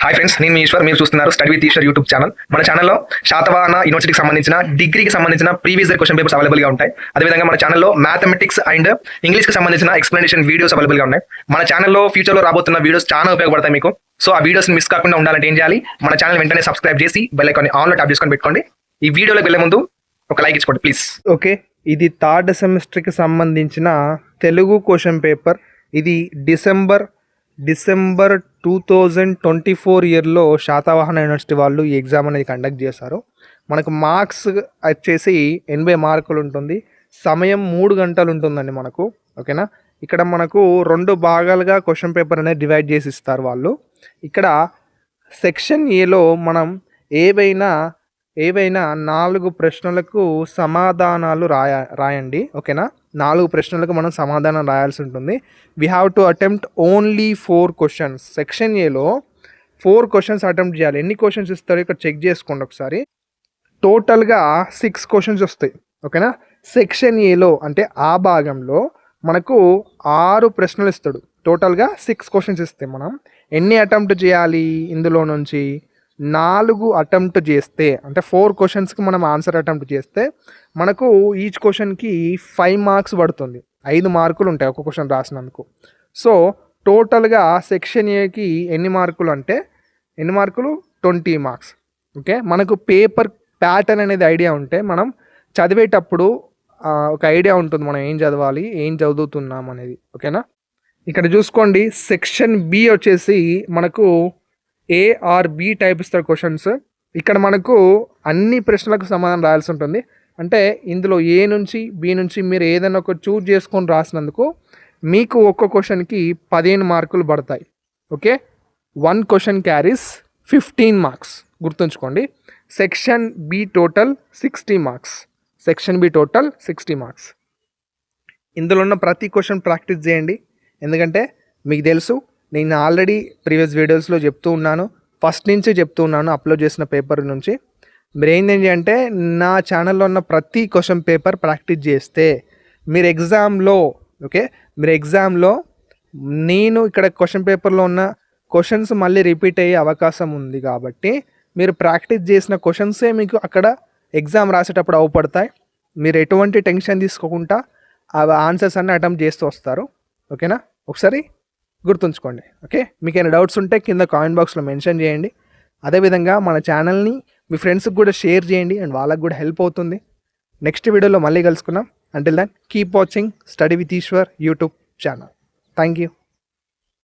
Hi friends, నేను మీ ఈశ్వర్. మీరు చూస్తున్నారు study with Eshwar YouTube channel. మన ఛానల్లో శాతవాహన యూనివర్సిటీకి సంబంధించిన డిగ్రీకి సంబంధించిన ప్రీవియస్ ఇయర్ క్వశ్చన్ పేపర్స్ అవైలబుల్గా ఉంటాయి. అదేవిధంగా మన ఛానల్లో మ్యాథమెటిక్స్ అండ్ ఇంగ్లీష్కి సంబంధించిన ఎక్స్ప్లెనేషన్ వీడియోస్ అవైలబుల్గా ఉన్నాయి. మన ఛానల్లో ఫ్యూచర్లో రాబోతున్న వీడియోస్ చాలా ఉపయోగపడతాయి మీకు. సో ఆ వీడియోస్ మిస్ కాకుండా ఉండాలంటే ఏం చేయాలి? మన ఛానల్ వెంటనే సబ్స్క్రైబ్ చేసి బెల్ ఐకాన్ ఆన్లో ట్యాప్ చేసుకొని పెట్టుకోండి. ఈ వీడియోలోకి వెళ్ళే ముందు ఒక లైక్ ఇచ్చుకోండి ప్లీజ్. ఓకే, ఇది థర్డ్ సెమిస్టర్కి సంబంధించిన తెలుగు క్వశ్చన్ పేపర్. ఇది డిసెంబర్ 2024 ఇయర్లో శాతవాహన యూనివర్సిటీ వాళ్ళు ఈ ఎగ్జామ్ అనేది కండక్ట్ చేశారు. మనకు మార్క్స్ వచ్చేసి 80 మార్కులు ఉంటుంది. సమయం 3 గంటలు ఉంటుందండి మనకు. ఓకేనా, ఇక్కడ మనకు 2 భాగాలుగా క్వశ్చన్ పేపర్ అనేది డివైడ్ చేసి ఇస్తారు వాళ్ళు. ఇక్కడ సెక్షన్ ఏలో మనం ఏవైనా 4 ప్రశ్నలకు సమాధానాలు రాయండి. ఓకేనా, 4 ప్రశ్నలకు మనం సమాధానం రాయాల్సి ఉంటుంది. We have to attempt only 4 questions. Section ఏలో 4 క్వశ్చన్స్ అటెంప్ట్ చేయాలి. ఎన్ని క్వశ్చన్స్ ఇస్తారో ఇక్కడ చెక్ చేసుకోండి ఒకసారి. టోటల్గా 6 క్వశ్చన్స్ వస్తాయి. ఓకేనా, సెక్షన్ ఏలో అంటే ఆ భాగంలో మనకు 6 ప్రశ్నలు ఇస్తాడు. టోటల్గా 6 క్వశ్చన్స్ ఇస్తాయి. మనం ఎన్ని అటెంప్ట్ చేయాలి? ఇందులో నుంచి 4 అటెంప్ట్ చేస్తే, అంటే 4 క్వశ్చన్స్కి మనం ఆన్సర్ అటెంప్ట్ చేస్తే మనకు ఈచ్ క్వశ్చన్కి 5 మార్క్స్ పడుతుంది. 5 మార్కులు ఉంటాయి ఒక క్వశ్చన్ రాసినందుకు. సో టోటల్గా సెక్షన్ ఏకి ఎన్ని మార్కులు అంటే 20 మార్క్స్. ఓకే, మనకు పేపర్ ప్యాటర్న్ అనేది ఐడియా ఉంటే మనం చదివేటప్పుడు ఒక ఐడియా ఉంటుంది మనం ఏం చదవాలి, ఏం చదువుతున్నాం అనేది. ఓకేనా, ఇక్కడ చూసుకోండి. సెక్షన్ బి వచ్చేసి మనకు ఏ ఆర్ బి టైప్ ఇస్తారు క్వశ్చన్స్. ఇక్కడ మనకు అన్ని ప్రశ్నలకు సమాధానం రాయాల్సి ఉంటుంది. అంటే ఇందులో ఏ నుంచి బి నుంచి మీరు ఏదైనా ఒక చూజ్ చేసుకొని రాసినందుకు మీకు ఒక్క క్వశ్చన్కి 15 మార్కులు పడతాయి. Okay, 1 question carries 15 marks. గుర్తుంచుకోండి. Section B total 60 marks. Section B total 60 marks. ఇందులో ఉన్న ప్రతి క్వశ్చన్ ప్రాక్టీస్ చేయండి. ఎందుకంటే మీకు తెలుసు, నేను ఆల్రెడీ ప్రీవియస్ వీడియోస్లో చెప్తూ ఉన్నాను, ఫస్ట్ నుంచి చెప్తూ ఉన్నాను అప్లోడ్ చేసిన పేపర్ నుంచి. మీరు ఏంటంటే అంటే నా ఛానల్లో ఉన్న ప్రతి క్వశ్చన్ పేపర్ ప్రాక్టీస్ చేస్తే మీరు ఎగ్జామ్లో నేను ఇక్కడ క్వశ్చన్ పేపర్లో ఉన్న క్వశ్చన్స్ మళ్ళీ రిపీట్ అయ్యే అవకాశం ఉంది. కాబట్టి మీరు ప్రాక్టీస్ చేసిన క్వశ్చన్సే మీకు అక్కడ ఎగ్జామ్ రాసేటప్పుడు అవపడతాయి. మీరు ఎటువంటి టెన్షన్ తీసుకోకుండా ఆ ఆన్సర్స్ అన్నీ అటెంప్ట్ చేస్తూ వస్తారు. ఓకేనా, ఒకసారి గుర్తుంచుకోండి. ఓకే, మీకు ఏమైనా డౌట్స్ ఉంటే కింద కామెంట్ బాక్స్లో మెన్షన్ చేయండి. అదేవిధంగా మన ఛానల్ని మీ ఫ్రెండ్స్కి కూడా షేర్ చేయండి, అండ్ వాళ్ళకు కూడా హెల్ప్ అవుతుంది. నెక్స్ట్ వీడియోలో మళ్ళీ కలుసుకుందాం. Until then keep watching study with Eshwar YouTube channel. Thank you.